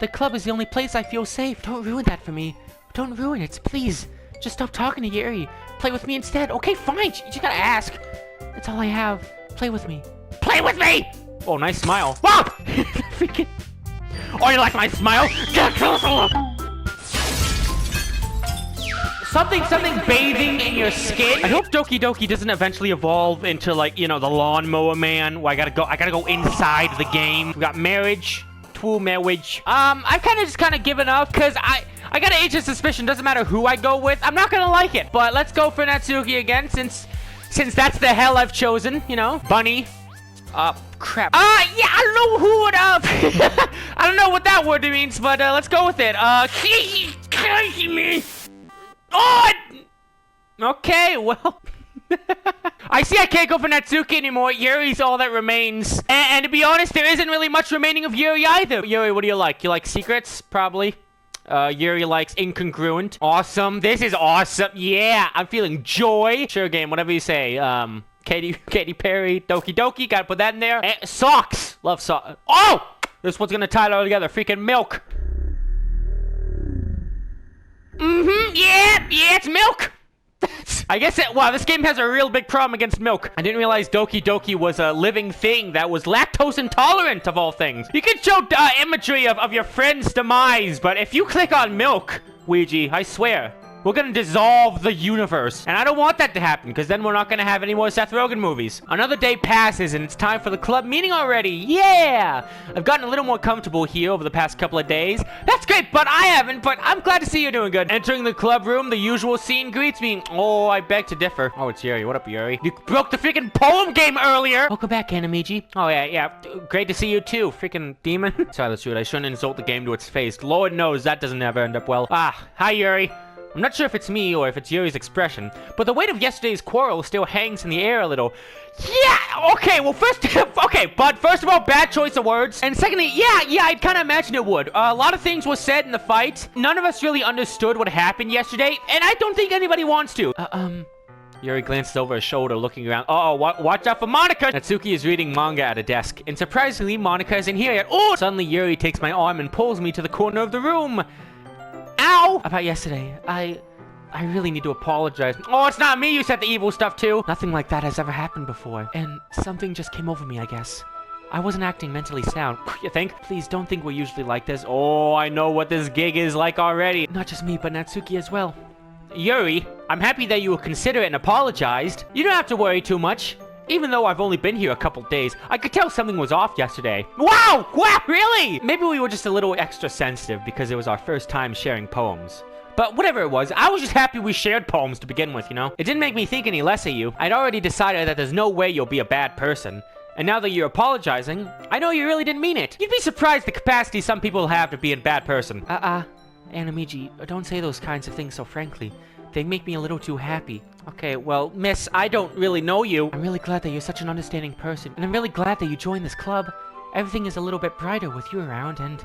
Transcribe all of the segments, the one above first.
The club is the only place I feel safe. Don't ruin that for me. Don't ruin it, please. Just stop talking to Yuri. Play with me instead. Okay, fine. You just gotta ask. That's all I have. Play with me. Play with me! Oh, nice smile. Whoa! Freaking... Oh, you like my smile? Get closer! Something bathing in your skin. I hope Doki Doki doesn't eventually evolve into, like, you know, the lawnmower man where I gotta go inside the game. We got marriage. Marriage. I've kind of given up because I got an age of suspicion. Doesn't matter who I go with, I'm not gonna like it. But let's go for Natsuki again, since that's the hell I've chosen. You know, bunny. Crap. Yeah, I don't know who would I don't know what that word means, but let's go with it. Oh. Okay, well. I see I can't go for Natsuki anymore. Yuri's all that remains. And to be honest, there isn't really much remaining of Yuri either. Yuri, what do you like? You like secrets? Probably. Yuri likes incongruent. Awesome. This is awesome. Yeah, I'm feeling joy. Sure game, whatever you say. Katy Perry, Doki Doki. Gotta put that in there. And socks. Love socks. Oh! This one's gonna tie it all together. Freaking milk. Yeah, it's milk. I guess wow, this game has a real big problem against milk. I didn't realize Doki Doki was a living thing that was lactose intolerant, of all things. You can show imagery of your friend's demise, but if you click on milk, Ouija, I swear, we're gonna dissolve the universe. And I don't want that to happen, because then we're not gonna have any more Seth Rogen movies. Another day passes, and it's time for the club meeting already. Yeah! I've gotten a little more comfortable here over the past couple of days. That's great, but I haven't, but I'm glad to see you're doing good. Entering the club room, the usual scene greets me. Oh, I beg to differ. Oh, it's Yuri. What up, Yuri? You broke the freaking poem game earlier! Welcome back, Anamiji. Oh, yeah. Great to see you, too, freaking demon. Sorry, that's rude. I shouldn't insult the game to its face. Lord knows that doesn't ever end up well. Hi, Yuri. I'm not sure if it's me or if it's Yuri's expression, but the weight of yesterday's quarrel still hangs in the air a little. Yeah, okay, well first of all, bad choice of words. And secondly, yeah, I'd kind of imagine it would. A lot of things were said in the fight. None of us really understood what happened yesterday, and I don't think anybody wants to. Yuri glances over his shoulder, looking around. Watch out for Monika! Natsuki is reading manga at a desk, and surprisingly, Monika isn't here yet. Oh! Suddenly, Yuri takes my arm and pulls me to the corner of the room. Ow! About yesterday, I really need to apologize. Oh, it's not me you said the evil stuff to. Nothing like that has ever happened before. And something just came over me, I guess. I wasn't acting mentally sound. You think? Please don't think we're usually like this. Oh, I know what this gig is like already. Not just me, but Natsuki as well. Yuri, I'm happy that you were considerate and apologized. You don't have to worry too much. Even though I've only been here a couple days, I could tell something was off yesterday. Wow! Wow, really? Maybe we were just a little extra sensitive because it was our first time sharing poems. But whatever it was, I was just happy we shared poems to begin with, you know? It didn't make me think any less of you. I'd already decided that there's no way you'll be a bad person. And now that you're apologizing, I know you really didn't mean it. You'd be surprised the capacity some people have to be a bad person. Anamiji, don't say those kinds of things so frankly. They make me a little too happy. Okay, well, miss, I don't really know you. I'm really glad that you're such an understanding person, and I'm really glad that you joined this club. Everything is a little bit brighter with you around, and,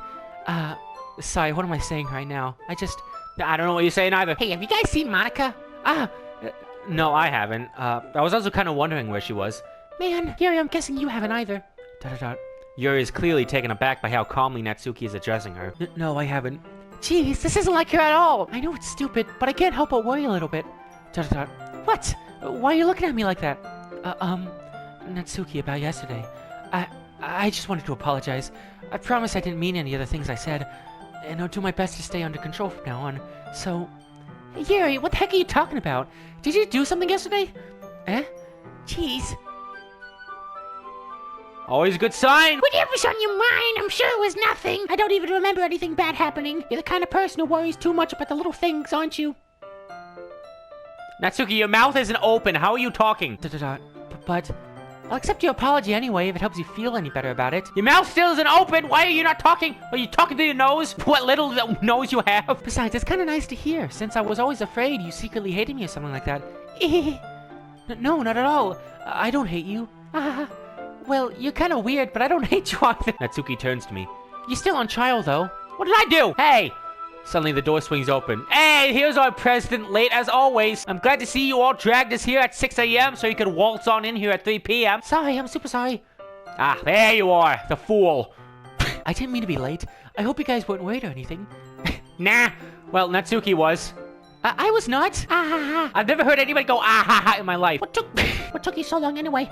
sorry, what am I saying right now? I don't know what you're saying either. Hey, have you guys seen Monika? No, I haven't. I was also kind of wondering where she was. Man, Yuri, I'm guessing you haven't either. Yuri is clearly taken aback by how calmly Natsuki is addressing her. No, I haven't. Jeez, this isn't like her at all. I know it's stupid, but I can't help but worry a little bit. What? Why are you looking at me like that? Natsuki, about yesterday. I just wanted to apologize. I promise I didn't mean any of the things I said, and I'll do my best to stay under control from now on. So, Yuri, what the heck are you talking about? Did you do something yesterday? Jeez. Always a good sign. Whatever's on your mind, I'm sure it was nothing. I don't even remember anything bad happening. You're the kind of person who worries too much about the little things, aren't you? Natsuki, your mouth isn't open. How are you talking? But I'll accept your apology anyway if it helps you feel any better about it. Your mouth still isn't open. Why are you not talking? Are you talking to your nose? What little nose you have? Besides, it's kind of nice to hear, since I was always afraid you secretly hated me or something like that. No, not at all. I don't hate you. Well, you're kind of weird, but I don't hate you either. Natsuki turns to me. You're still on trial, though. What did I do? Hey! Suddenly, the door swings open. Hey, here's our president, late as always. I'm glad to see you all dragged us here at 6 a.m. so you could waltz on in here at 3 p.m. Sorry, I'm super sorry. There you are, the fool. I didn't mean to be late. I hope you guys weren't worried or anything. Nah. Well, Natsuki was. I was not. Ah ha ha. I've never heard anybody go ah ha ha in my life. What took you so long anyway?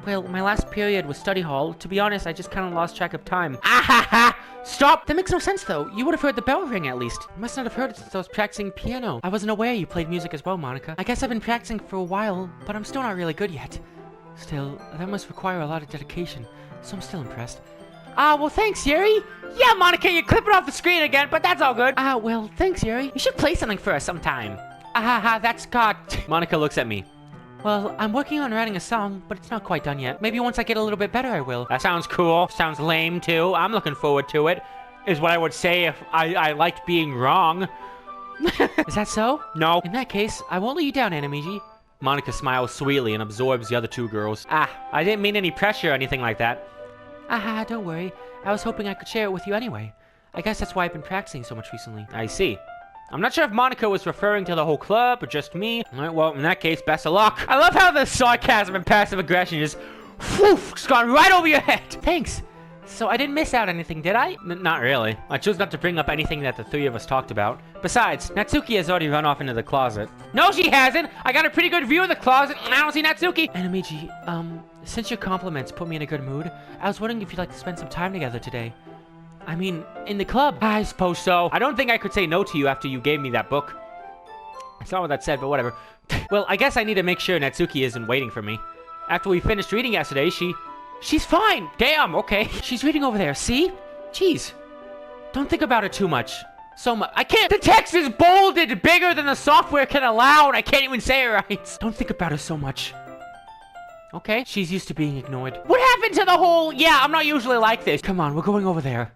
Well, my last period was study hall. To be honest, I just kind of lost track of time. Ah ha ha! Stop! That makes no sense, though. You would have heard the bell ring, at least. You must not have heard it since I was practicing piano. I wasn't aware you played music as well, Monika. I guess I've been practicing for a while, but I'm still not really good yet. Still, that must require a lot of dedication, so I'm still impressed. Well, thanks, Yuri. Yeah, Monika, you're clipping off the screen again, but that's all good. Well, thanks, Yuri. You should play something for us sometime. Ah ha ha, that's got... Monika looks at me. Well, I'm working on writing a song, but it's not quite done yet. Maybe once I get a little bit better, I will. That sounds cool. Sounds lame, too. I'm looking forward to it. Is what I would say if I liked being wrong. Is that so? No. In that case, I won't let you down, Anamiji. Monika smiles sweetly and absorbs the other two girls. I didn't mean any pressure or anything like that. Don't worry. I was hoping I could share it with you anyway. I guess that's why I've been practicing so much recently. I see. I'm not sure if Monika was referring to the whole club or just me. Alright, well, in that case, best of luck. I love how the sarcasm and passive aggression just, just gone right over your head. Thanks. So I didn't miss out anything, did I? Not really. I chose not to bring up anything that the three of us talked about. Besides, Natsuki has already run off into the closet. No, she hasn't. I got a pretty good view of the closet, and I don't see Natsuki. Anamiji, since your compliments put me in a good mood, I was wondering if you'd like to spend some time together today. I mean, in the club. I suppose so. I don't think I could say no to you after you gave me that book. That's not what that said, but whatever. Well, I guess I need to make sure Natsuki isn't waiting for me. After we finished reading yesterday, she's fine. Damn, okay. She's reading over there, see? Jeez. Don't think about it too much. So much. I can't. The text is bolded bigger than the software can allow, and I can't even say it right. Don't think about it so much. Okay. She's used to being ignored. What happened to the whole, yeah, I'm not usually like this. Come on, we're going over there.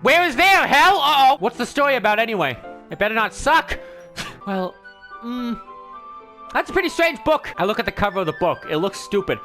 Where is there, hell? Uh-oh. What's the story about anyway? It better not suck. Well, that's a pretty strange book. I look at the cover of the book. It looks stupid.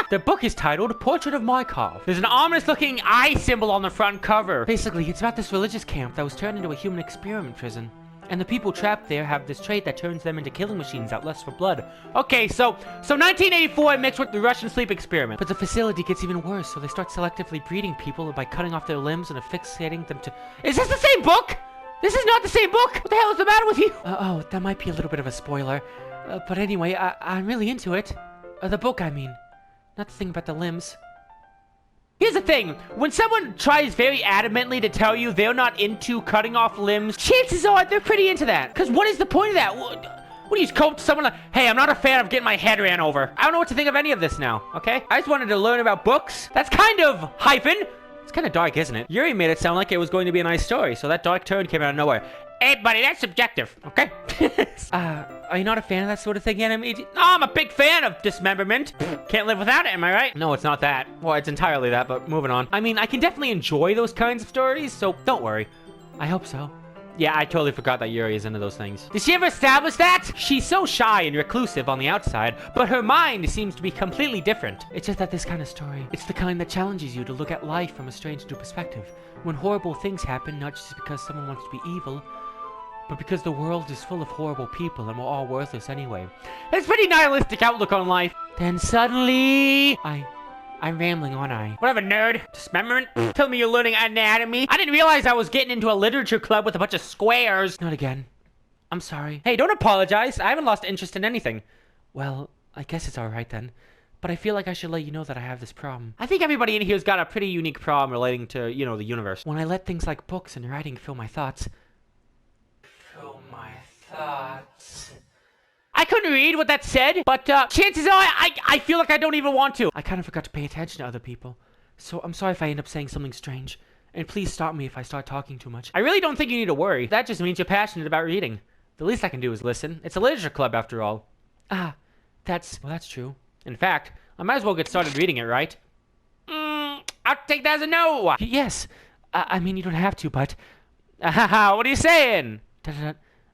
The book is titled Portrait of Markov. There's an ominous-looking eye symbol on the front cover. Basically, it's about this religious camp that was turned into a human experiment prison. And the people trapped there have this trait that turns them into killing machines that lust for blood. Okay, so 1984 mixed with the Russian sleep experiment. But the facility gets even worse, so they start selectively breeding people by cutting off their limbs and affixating them to... Is this the same book? This is not the same book! What the hell is the matter with you? Oh, that might be a little bit of a spoiler. But anyway, I'm really into it. The book, I mean. Not the thing about the limbs. Here's the thing, when someone tries very adamantly to tell you they're not into cutting off limbs, chances are they're pretty into that. Because what is the point of that? What do you cope to someone like, hey, I'm not a fan of getting my head ran over. I don't know what to think of any of this now, okay? I just wanted to learn about books. That's kind of hyphen. It's kind of dark, isn't it? Yuri made it sound like it was going to be a nice story, so that dark turn came out of nowhere. Hey, buddy, that's subjective, okay? Are you not a fan of that sort of thing, Anamiji? No, I'm a big fan of dismemberment. Can't live without it, am I right? No, it's not that. Well, it's entirely that, but moving on. I mean, I can definitely enjoy those kinds of stories, so don't worry. I hope so. Yeah, I totally forgot that Yuri is into those things. Did she ever establish that? She's so shy and reclusive on the outside, but her mind seems to be completely different. It's just that this kind of story, it's the kind that challenges you to look at life from a strange new perspective. When horrible things happen, not just because someone wants to be evil, but because the world is full of horrible people and we're all worthless anyway. That's a pretty nihilistic outlook on life. Then suddenly... I'm rambling, aren't I? Whatever, nerd. Dismemberment? Tell me you're learning anatomy. I didn't realize I was getting into a literature club with a bunch of squares. Not again. I'm sorry. Hey, don't apologize. I haven't lost interest in anything. Well, I guess it's alright then. But I feel like I should let you know that I have this problem. I think everybody in here's got a pretty unique problem relating to, you know, the universe. When I let things like books and writing fill my thoughts... I couldn't read what that said, but chances are I feel like I don't even want to. I kind of forgot to pay attention to other people. So I'm sorry if I end up saying something strange. And please stop me if I start talking too much. I really don't think you need to worry. That just means you're passionate about reading. The least I can do is listen. It's a literature club after all. That's true. In fact, I might as well get started reading it, right? I'll take that as a no. Yes. I mean, you don't have to, but... what are you saying?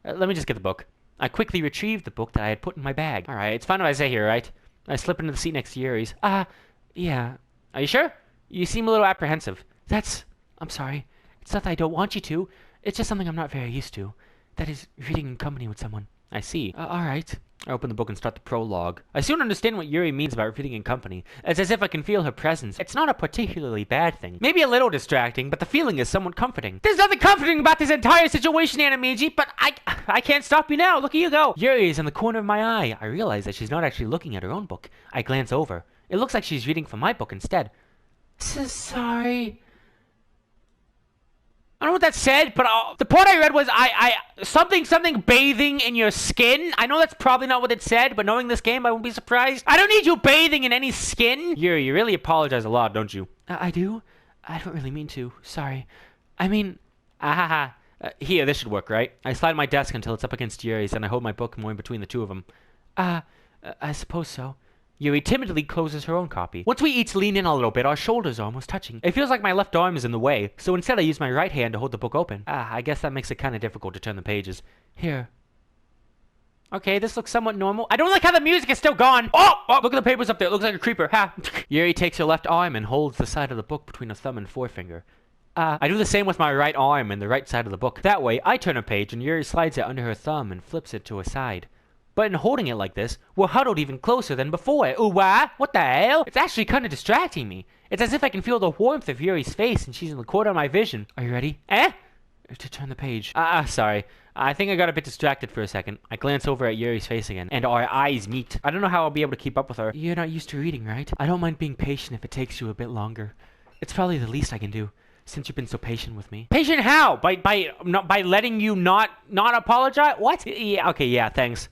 Let me just get the book. I quickly retrieved the book that I had put in my bag. Alright, it's fine what I say here, right? I slip into the seat next to Yuri's. Yeah. Are you sure? You seem a little apprehensive. I'm sorry. It's not that I don't want you to. It's just something I'm not very used to. That is, reading in company with someone. I see. Alright. I open the book and start the prologue. I soon understand what Yuri means about reading in company. It's as if I can feel her presence. It's not a particularly bad thing. Maybe a little distracting, but the feeling is somewhat comforting. There's nothing comforting about this entire situation, Anamiji, but I can't stop you now. Look at you go. Yuri is in the corner of my eye. I realize that she's not actually looking at her own book. I glance over. It looks like she's reading from my book instead. Sorry. I don't know what that said, but the part I read was something bathing in your skin. I know that's probably not what it said, but knowing this game, I won't be surprised. I don't need you bathing in any skin. Yuri, you really apologize a lot, don't you? I do? I don't really mean to. Sorry. I mean, here, this should work, right? I slide my desk until it's up against Yuri's, and I hold my book more in between the two of them. I suppose so. Yuri timidly closes her own copy. Once we each lean in a little bit, our shoulders are almost touching. It feels like my left arm is in the way, so instead I use my right hand to hold the book open. I guess that makes it kind of difficult to turn the pages. Here. Okay, this looks somewhat normal. I don't like how the music is still gone. Oh, look at the papers up there. It looks like a creeper. Ha! Yuri takes her left arm and holds the side of the book between her thumb and forefinger. I do the same with my right arm and the right side of the book. That way, I turn a page and Yuri slides it under her thumb and flips it to her side. But in holding it like this, we're huddled even closer than before. Ooh, what? What the hell? It's actually kind of distracting me. It's as if I can feel the warmth of Yuri's face and she's in the corner of my vision. Are you ready? To turn the page. Sorry. I think I got a bit distracted for a second. I glance over at Yuri's face again, and our eyes meet. I don't know how I'll be able to keep up with her. You're not used to reading, right? I don't mind being patient if it takes you a bit longer. It's probably the least I can do, since you've been so patient with me. Patient how? By letting you not apologize? What? Yeah, okay, yeah, thanks.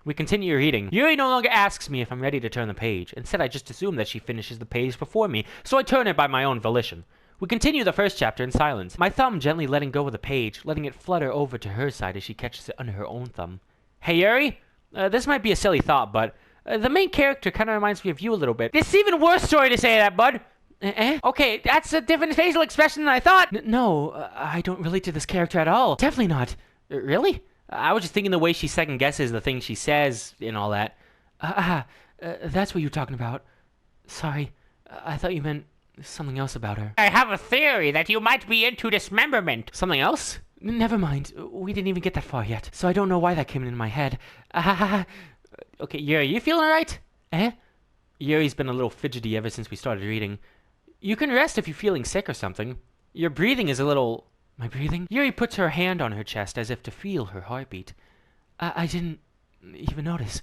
We continue reading. Yuri no longer asks me if I'm ready to turn the page. Instead, I just assume that she finishes the page before me, so I turn it by my own volition. We continue the first chapter in silence, my thumb gently letting go of the page, letting it flutter over to her side as she catches it under her own thumb. Hey, Yuri? This might be a silly thought, but the main character kind of reminds me of you a little bit. This is even worse story to say that, bud. Okay, that's a different facial expression than I thought. No, I don't relate to this character at all. Definitely not. Really? I was just thinking the way she second guesses the things she says and all that. That's what you're talking about. Sorry, I thought you meant something else about her. I have a theory that you might be into dismemberment. Something else? Never mind. We didn't even get that far yet, so I don't know why that came in my head. Okay, Yuri, you feeling alright? Yuri's been a little fidgety ever since we started reading. You can rest if you're feeling sick or something. Your breathing is a little... My breathing? Yuri puts her hand on her chest as if to feel her heartbeat. I didn't even notice.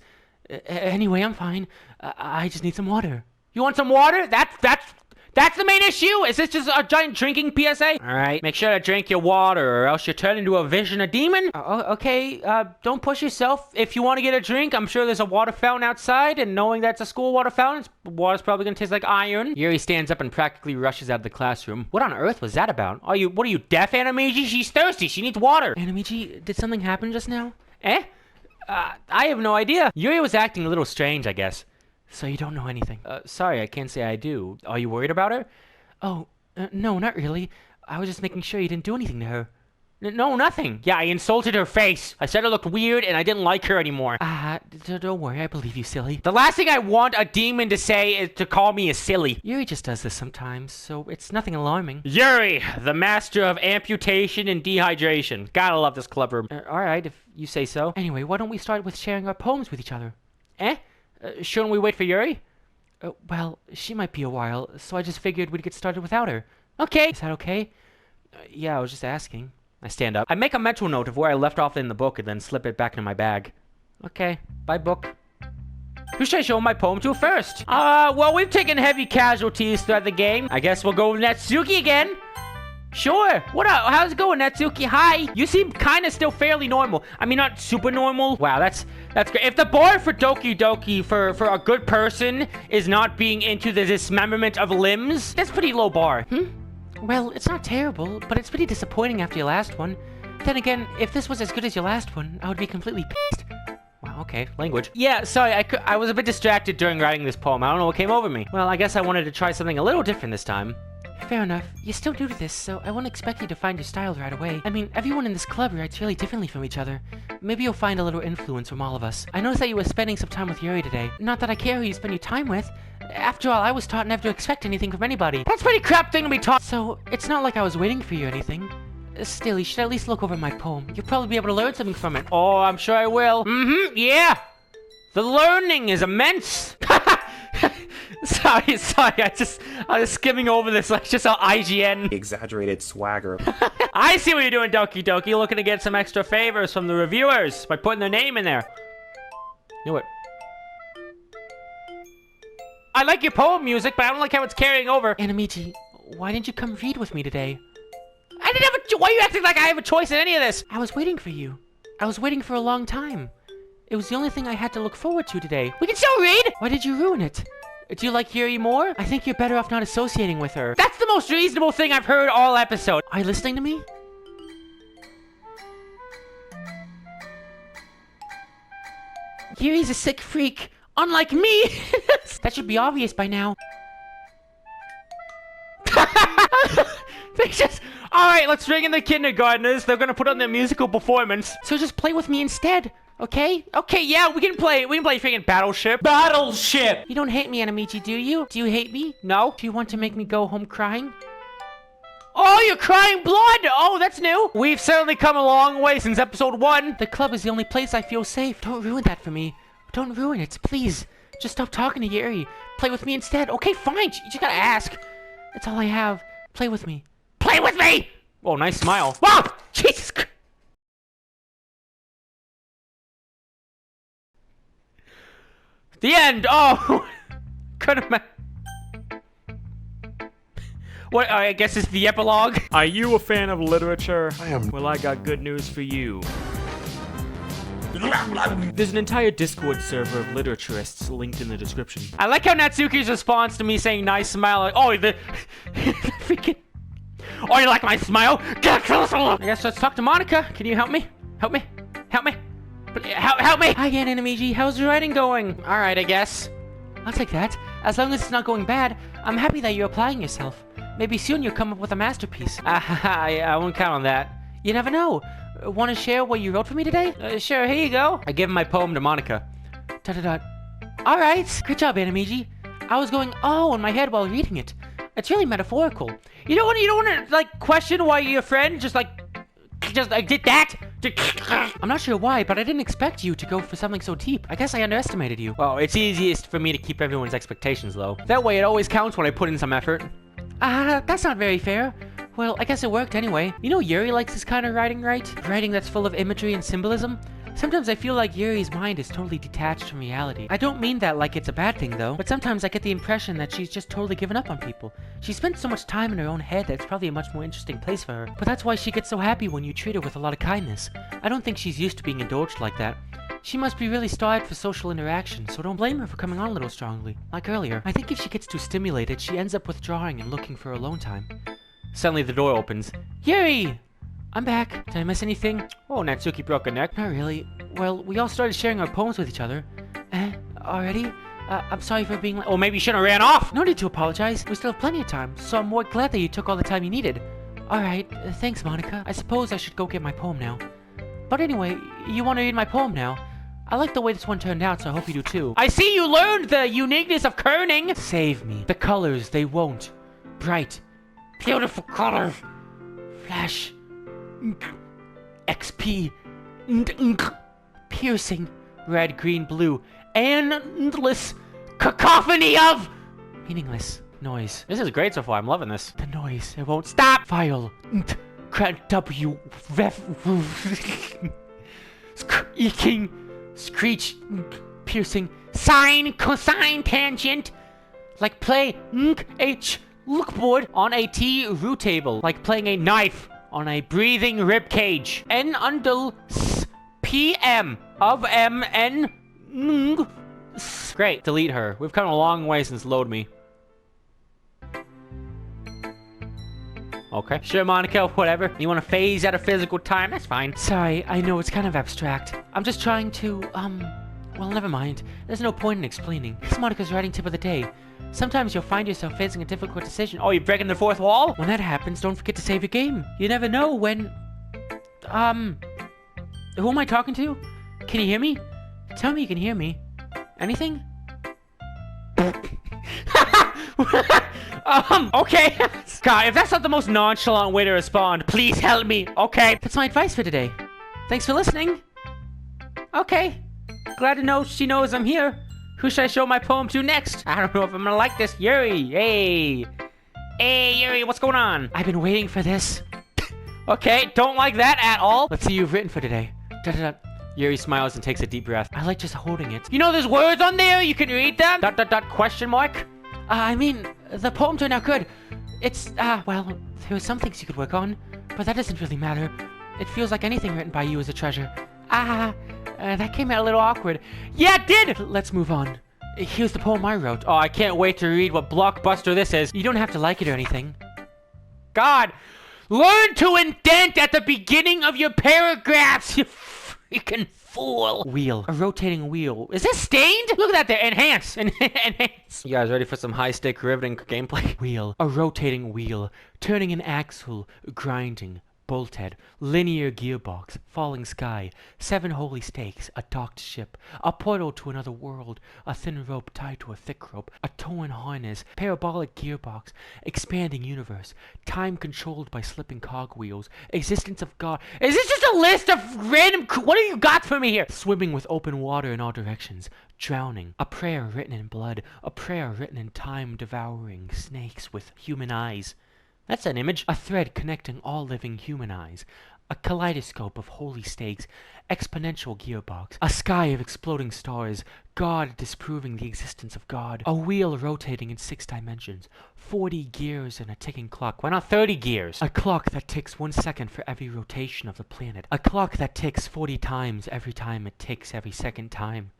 Anyway, I'm fine. I just need some water. You want some water? That's the main issue? Is this just a giant drinking PSA? Alright, make sure to drink your water or else you turn into a vision, a demon. Okay, don't push yourself. If you want to get a drink, I'm sure there's a water fountain outside, and knowing that's a school water fountain, water's probably gonna taste like iron. Yuri stands up and practically rushes out of the classroom. What on earth was that about? What are you, deaf, Anamiji? She's thirsty. She needs water. Anamiji, did something happen just now? I have no idea. Yuri was acting a little strange, I guess. So you don't know anything? Sorry, I can't say I do. Are you worried about her? Oh, no, not really. I was just making sure you didn't do anything to her. No, nothing. Yeah, I insulted her face. I said it looked weird and I didn't like her anymore. Don't worry, I believe you, silly. The last thing I want a demon to say is to call me a silly. Yuri just does this sometimes, so it's nothing alarming. Yuri, the master of amputation and dehydration. Gotta love this club room. Alright, if you say so. Anyway, why don't we start with sharing our poems with each other? Shouldn't we wait for Yuri? Well, she might be a while, so I just figured we'd get started without her. Okay. Is that okay? Yeah, I was just asking. I stand up. I make a mental note of where I left off in the book and then slip it back into my bag. Okay, bye book. Who should I show my poem to first? Well, we've taken heavy casualties throughout the game. I guess we'll go with Natsuki again. Sure. What up? How's it going, Natsuki? Hi. You seem kind of still fairly normal. I mean, not super normal. Wow, that's great. If the bar for Doki Doki for a good person is not being into the dismemberment of limbs, that's pretty low bar. Well, it's not terrible, but it's pretty disappointing after your last one. Then again, if this was as good as your last one, I would be completely pissed. Wow, okay, language. Yeah, sorry, I was a bit distracted during writing this poem. I don't know what came over me. Well, I guess I wanted to try something a little different this time. Fair enough. You're still new to this, so I won't expect you to find your style right away. I mean, everyone in this club writes really differently from each other. Maybe you'll find a little influence from all of us. I noticed that you were spending some time with Yuri today. Not that I care who you spend your time with. After all, I was taught never to expect anything from anybody. That's a pretty crap thing to be taught. So, it's not like I was waiting for you or anything. Still, you should at least look over my poem. You'll probably be able to learn something from it. Oh, I'm sure I will. Yeah. The learning is immense. Sorry, I was skimming over this like just on IGN. Exaggerated swagger. I see what you're doing, Doki Doki. Looking to get some extra favors from the reviewers by putting their name in there. You know what? I like your poem music, but I don't like how it's carrying over. Anamichi, why didn't you come read with me today? I didn't have a why are you acting like I have a choice in any of this? I was waiting for you. I was waiting for a long time. It was the only thing I had to look forward to today. We can still read! Why did you ruin it? Do you like Yuri more? I think you're better off not associating with her. That's the most reasonable thing I've heard all episode. Are you listening to me? Yuri's a sick freak, unlike me. That should be obvious by now. They just... Alright, let's bring in the kindergartners. They're gonna put on their musical performance. So just play with me instead, okay? Okay, yeah, we can play freaking Battleship. Battleship! You don't hate me, Anamichi, do you? Do you hate me? No. Do you want to make me go home crying? Oh, you're crying blood! Oh, that's new. We've certainly come a long way since episode 1. The club is the only place I feel safe. Don't ruin that for me. Don't ruin it, please. Just stop talking to Yuri. Play with me instead. Okay, fine. You just gotta ask. That's all I have. Play with me. Play with me! Oh, nice smile. Whoa! Jesus Christ! The end! Oh! Could have... What, I guess it's the epilogue? Are you a fan of literature? I am. Well, I got good news for you. There's an entire Discord server of literaturists linked in the description. I like how Natsuki's response to me saying nice smile, like, oh, the freaking... Oh, you like my smile? Get closer! I guess let's talk to Monika. Can you help me? Help me? Help me? Help me! Hi again, Anamiji. How's your writing going? Alright, I guess. I'll take that. As long as it's not going bad, I'm happy that you're applying yourself. Maybe soon you'll come up with a masterpiece. I won't count on that. You never know. Want to share what you wrote for me today? Sure, here you go. I give my poem to Monika. Alright, good job, Anamiji. I was going, oh, in my head while reading it. It's really metaphorical. You don't want to, like, question why your friend just did that? I'm not sure why, but I didn't expect you to go for something so deep. I guess I underestimated you. Well, it's easiest for me to keep everyone's expectations low. That way it always counts when I put in some effort. That's not very fair. Well, I guess it worked anyway. You know Yuri likes this kind of writing, right? Writing that's full of imagery and symbolism? Sometimes I feel like Yuri's mind is totally detached from reality. I don't mean that like it's a bad thing though, but sometimes I get the impression that she's just totally given up on people. She spends so much time in her own head that it's probably a much more interesting place for her. But that's why she gets so happy when you treat her with a lot of kindness. I don't think she's used to being indulged like that. She must be really starved for social interaction, so don't blame her for coming on a little strongly. Like earlier, I think if she gets too stimulated, she ends up withdrawing and looking for alone time. Suddenly the door opens. Yuri! I'm back. Did I miss anything? Oh, Natsuki broke a neck. Not really. Well, we all started sharing our poems with each other. Already? I'm sorry for being Oh, maybe you shouldn't have ran off! No need to apologize. We still have plenty of time, so I'm more glad that you took all the time you needed. Alright, thanks, Monika. I suppose I should go get my poem now. But anyway, you want to read my poem now? I like the way this one turned out, so I hope you do too. I see you learned the uniqueness of kerning! Save me. The colors, they won't. Bright. Beautiful colors. Flash. XP. Piercing. Red, green, blue. Endless cacophony of meaningless noise. This is great so far. I'm loving this. The noise. It won't stop. File. W. Eking. Screech. Piercing. Sine. Cosine. Tangent. Like play. H. Lookboard on a T root table. Like playing a knife on a breathing rib cage. N undle S PM of M N. Great. Delete her. We've come a long way since load me. Okay. Sure, Monika, whatever. You want to phase out of physical time? That's fine. Sorry, I know it's kind of abstract. I'm just trying to, well, never mind. There's no point in explaining. It's Monika's writing tip of the day. Sometimes you'll find yourself facing a difficult decision. Oh, you're breaking the fourth wall? When that happens, don't forget to save your game. You never know when... Who am I talking to? Can you hear me? Tell me you can hear me. Anything? Okay. God, if that's not the most nonchalant way to respond, please help me. Okay. That's my advice for today. Thanks for listening. Okay. Glad to know she knows I'm here. Who should I show my poem to next? I don't know if I'm gonna like this. Yuri, hey. Hey, Yuri, what's going on? I've been waiting for this. Okay, don't like that at all. Let's see what you've written for today. Da-da-da. Yuri smiles and takes a deep breath. I like just holding it. You know there's words on there, you can read them? ... question mark? I mean, the poem turned out good. It's, well, there were some things you could work on, but that doesn't really matter. It feels like anything written by you is a treasure. That came out a little awkward. Yeah, it did! Let's move on. Here's the poem I wrote. Oh, I can't wait to read what blockbuster this is. You don't have to like it or anything. God, learn to indent at the beginning of your paragraphs, you freaking fool. Wheel. A rotating wheel. Is this stained? Look at that there. Enhance. Enhance. You guys ready for some high-stake riveting gameplay? Wheel. A rotating wheel. Turning an axle. Grinding. Bolt head, linear gearbox, falling sky, 7 holy stakes, a docked ship, a portal to another world, a thin rope tied to a thick rope, a torn harness, parabolic gearbox, expanding universe, time controlled by slipping cogwheels, existence of God. Is this just a list of random... What have you got for me here? Swimming with open water in all directions, drowning, a prayer written in blood, a prayer written in time, devouring snakes with human eyes. That's an image. A thread connecting all living human eyes. A kaleidoscope of holy stakes. Exponential gearbox. A sky of exploding stars. God disproving the existence of God. A wheel rotating in 6 dimensions. 40 gears and a ticking clock. Why not 30 gears? A clock that ticks 1 second for every rotation of the planet. A clock that ticks 40 times every time it ticks every second time.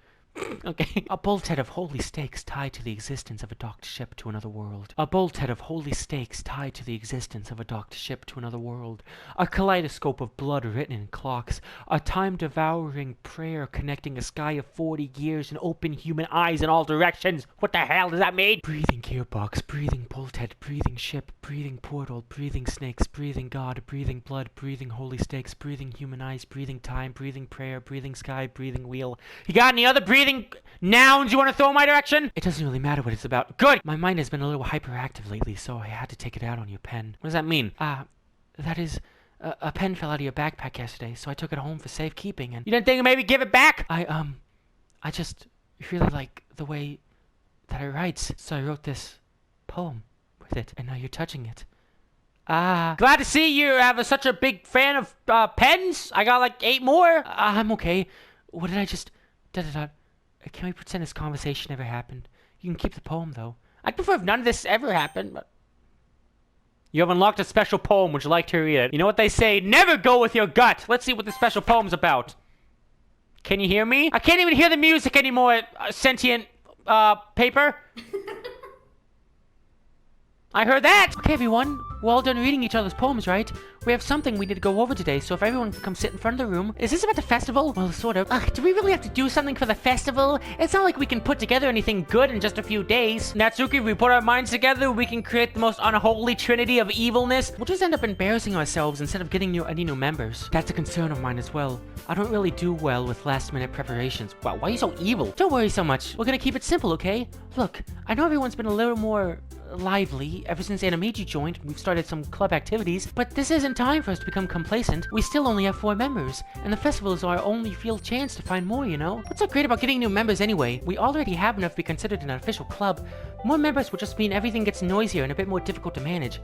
Okay. A bolthead of holy stakes tied to the existence of a docked ship to another world. A bolthead of holy stakes tied to the existence of a docked ship to another world. A kaleidoscope of blood written in clocks. A time-devouring prayer connecting a sky of 40 gears and open human eyes in all directions. What the hell does that mean? Breathing gearbox, breathing bolthead, breathing ship, breathing portal, breathing snakes, breathing God, breathing blood, breathing holy stakes, breathing human eyes, breathing time, breathing prayer, breathing sky, breathing wheel. You got any other breathing nouns you want to throw in my direction? It doesn't really matter what it's about. Good! My mind has been a little hyperactive lately, so I had to take it out on your pen. What does that mean? That is, a pen fell out of your backpack yesterday, so I took it home for safekeeping, and... You didn't think of maybe give it back? I just really like the way that it writes, so I wrote this poem with it, and now you're touching it. Glad to see you have such a big fan of pens. I got like 8 more. I'm okay. What did I just... Can we pretend this conversation never happened? You can keep the poem, though. I'd prefer if none of this ever happened, but... You have unlocked a special poem. Would you like to read it? You know what they say? Never go with your gut. Let's see what the special poem's about. Can you hear me? I can't even hear the music anymore, sentient, paper. I heard that! Okay, everyone. We're all done reading each other's poems, right? We have something we need to go over today, so if everyone can come sit in front of the room... Is this about the festival? Well, sort of. Do we really have to do something for the festival? It's not like we can put together anything good in just a few days. Natsuki, if we put our minds together, we can create the most unholy trinity of evilness. We'll just end up embarrassing ourselves instead of getting any new members. That's a concern of mine as well. I don't really do well with last-minute preparations. Wow, why are you so evil? Don't worry so much. We're gonna keep it simple, okay? Look, I know everyone's been a little more... lively ever since Anamiji joined. We've started some club activities, but this isn't time for us to become complacent. We still only have 4 members, and the festival is our only real chance to find more, you know? What's so great about getting new members anyway? We already have enough to be considered an official club. More members will just mean everything gets noisier and a bit more difficult to manage.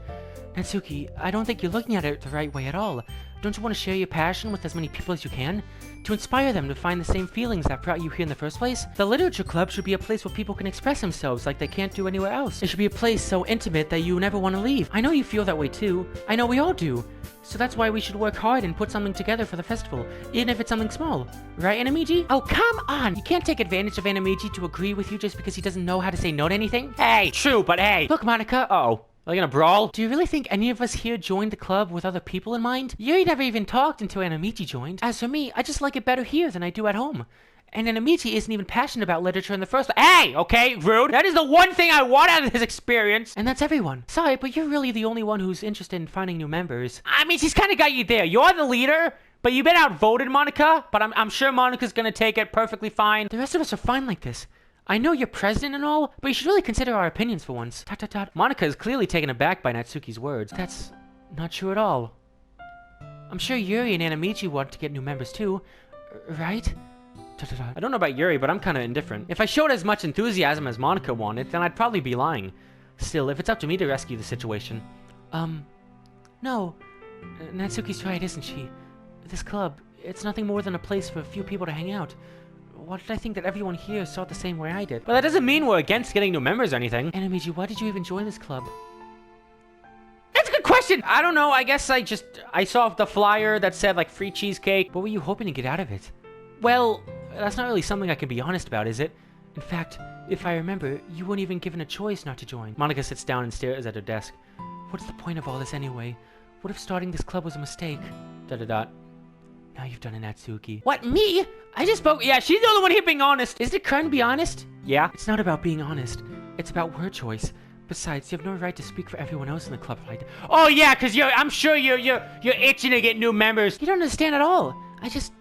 Natsuki, I don't think you're looking at it the right way at all. Don't you want to share your passion with as many people as you can? To inspire them to find the same feelings that brought you here in the first place? The Literature Club should be a place where people can express themselves like they can't do anywhere else. It should be a place so intimate that you never want to leave. I know you feel that way too. I know we all do. So that's why we should work hard and put something together for the festival, even if it's something small. Right, Anamiji? Oh, come on! You can't take advantage of Anamiji to agree with you just because he doesn't know how to say no to anything? Hey, true, but hey! Look, Monika. Uh-oh. Are they gonna brawl? Do you really think any of us here joined the club with other people in mind? Yuri never even talked until Anamiji joined. As for me, I just like it better here than I do at home. And Anamiji isn't even passionate about literature in the first place. Hey, okay, rude. That is the one thing I want out of this experience. And that's everyone. Sorry, but you're really the only one who's interested in finding new members. I mean, she's kind of got you there. You're the leader, but you've been outvoted, Monika. But I'm sure Monika's gonna take it perfectly fine. The rest of us are fine like this. I know you're president and all, but you should really consider our opinions for once. ... Monika is clearly taken aback by Natsuki's words. That's not true at all. I'm sure Yuri and Anamiji want to get new members too, right? I don't know about Yuri, but I'm kind of indifferent. If I showed as much enthusiasm as Monika wanted, then I'd probably be lying. Still, if it's up to me to rescue the situation. No. Natsuki's right, isn't she? This club, it's nothing more than a place for a few people to hang out. Why did I think that everyone here saw it the same way I did? But that doesn't mean we're against getting new members or anything. Anamiji, why did you even join this club? That's a good question! I don't know, I guess I saw the flyer that said, like, free cheesecake. What were you hoping to get out of it? Well, that's not really something I can be honest about, is it? In fact, if I remember, you weren't even given a choice not to join. Monika sits down and stares at her desk. What's the point of all this anyway? What if starting this club was a mistake? Now you've done it, Natsuki. What, me? I just spoke. Yeah, she's the only one here being honest. Is it crime to be honest? Yeah. It's not about being honest. It's about word choice. Besides, you have no right to speak for everyone else in the club, right? Oh yeah, cause I'm sure you're itching to get new members. You don't understand at all. I just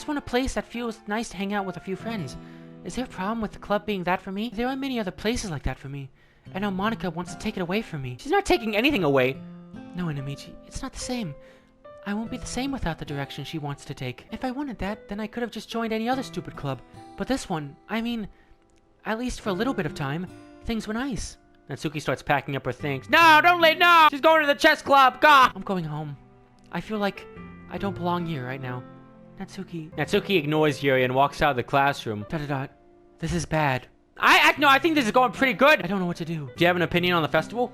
want a place that feels nice to hang out with a few friends. Is there a problem with the club being that for me? There are many other places like that for me. And now Monika wants to take it away from me. She's not taking anything away. No, Inamichi, it's not the same. I won't be the same without the direction she wants to take. If I wanted that, then I could have just joined any other stupid club. But this one, I mean, at least for a little bit of time, things were nice. Natsuki starts packing up her things. No, don't leave, no! She's going to the chess club, God! I'm going home. I feel like I don't belong here right now. Natsuki. Natsuki ignores Yuri and walks out of the classroom. This is bad. No, I think this is going pretty good. I don't know what to do. Do you have an opinion on the festival?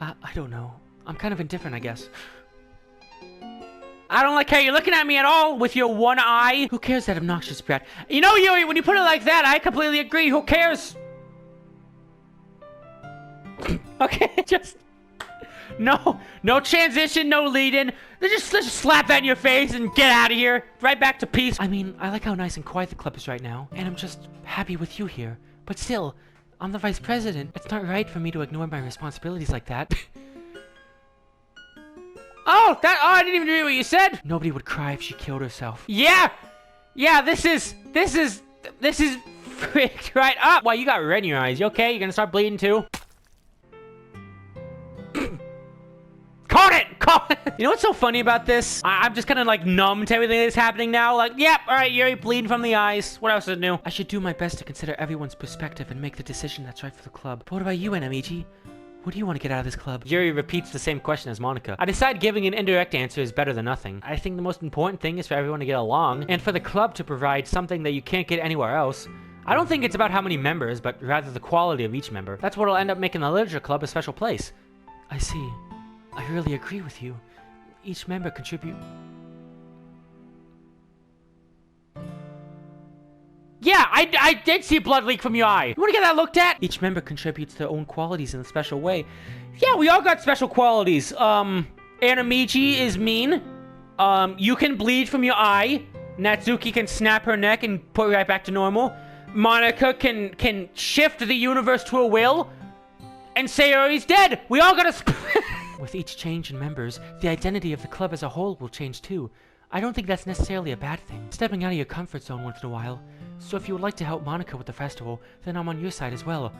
I don't know. I'm kind of indifferent, I guess. I don't like how you're looking at me at all with your one eye. Who cares, that obnoxious brat? You know, Yuri, when you put it like that, I completely agree. Who cares? Okay, just... No transition, no lead-in. Let's just slap that in your face and get out of here. Right back to peace. I mean, I like how nice and quiet the club is right now. And I'm just happy with you here. But still, I'm the vice president. It's not right for me to ignore my responsibilities like that. Oh, I didn't even hear what you said. Nobody would cry if she killed herself. Yeah, this is freaked right up. Why, you got red in your eyes. You okay? You gonna start bleeding too? Caught it! You know what's so funny about this? I'm just kind of like numb to everything that's happening now. Like, yep, all right, Yuri, bleeding from the eyes. What else is new? I should do my best to consider everyone's perspective and make the decision that's right for the club. But what about you, Inamichi? What do you want to get out of this club? Yuri repeats the same question as Monika. I decide giving an indirect answer is better than nothing. I think the most important thing is for everyone to get along, and for the club to provide something that you can't get anywhere else. I don't think it's about how many members, but rather the quality of each member. That's what'll end up making the literature club a special place. I see. I really agree with you. Each member contribute... Yeah, I did see blood leak from your eye. You wanna get that looked at? Each member contributes their own qualities in a special way. Yeah, we all got special qualities. Anamichi is mean. You can bleed from your eye. Natsuki can snap her neck and put it right back to normal. Monika can shift the universe to her will. And Sayori's dead. We all gotta... With each change in members, the identity of the club as a whole will change too. I don't think that's necessarily a bad thing. Stepping out of your comfort zone once in a while. So if you would like to help Monika with the festival, then I'm on your side as well.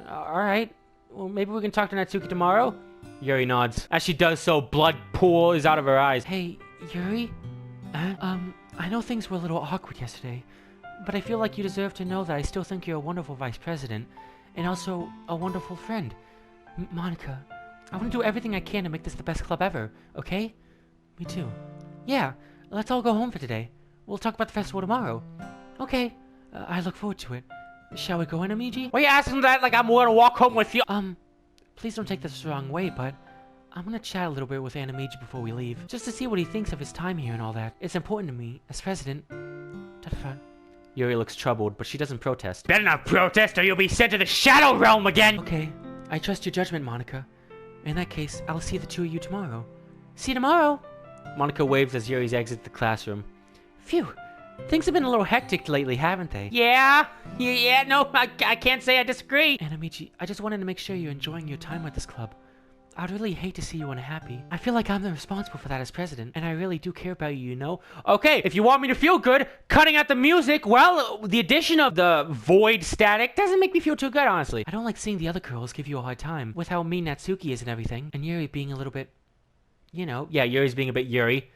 Alright. Well, maybe we can talk to Natsuki tomorrow? Yuri nods. As she does so, blood pours out of her eyes. Hey, Yuri? I know things were a little awkward yesterday, but I feel like you deserve to know that I still think you're a wonderful vice president, and also a wonderful friend. Monika, I want to do everything I can to make this the best club ever, okay? Me too. Yeah, let's all go home for today. We'll talk about the festival tomorrow. Okay, I look forward to it. Shall we go, Inamichi? Why are you asking that like I'm gonna walk home with you? Please don't take this the wrong way, but I'm gonna chat a little bit with Inamichi before we leave, just to see what he thinks of his time here and all that. It's important to me, as president. Yuri looks troubled, but she doesn't protest. Better not protest or you'll be sent to the Shadow Realm again! Okay, I trust your judgment, Monika. In that case, I'll see the two of you tomorrow. See you tomorrow! Monika waves as Yuri's exits the classroom. Phew! Things have been a little hectic lately, haven't they? Yeah, no, I can't say I disagree. Anamichi, I just wanted to make sure you're enjoying your time with this club. I'd really hate to see you unhappy. I feel like I'm the responsible for that as president, and I really do care about you, you know? Okay, if you want me to feel good, cutting out the music, well, the addition of the void static doesn't make me feel too good, honestly. I don't like seeing the other girls give you a hard time, with how mean Natsuki is and everything, and Yuri being a little bit, you know. Yeah, Yuri's being a bit Yuri.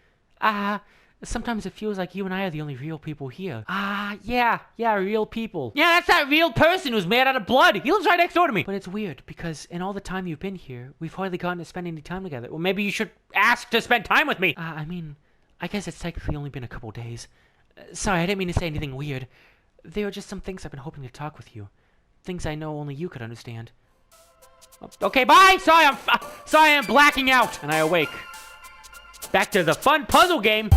Sometimes it feels like you and I are the only real people here. Yeah, real people. Yeah, that's that real person who's made out of blood. He lives right next door to me. But it's weird, because in all the time you've been here, we've hardly gotten to spend any time together. Well, maybe you should ask to spend time with me. I mean, I guess it's technically only been a couple days. Sorry, I didn't mean to say anything weird. There are just some things I've been hoping to talk with you. Things I know only you could understand. Okay, bye. Sorry, I'm blacking out. And I awake. Back to the fun puzzle game.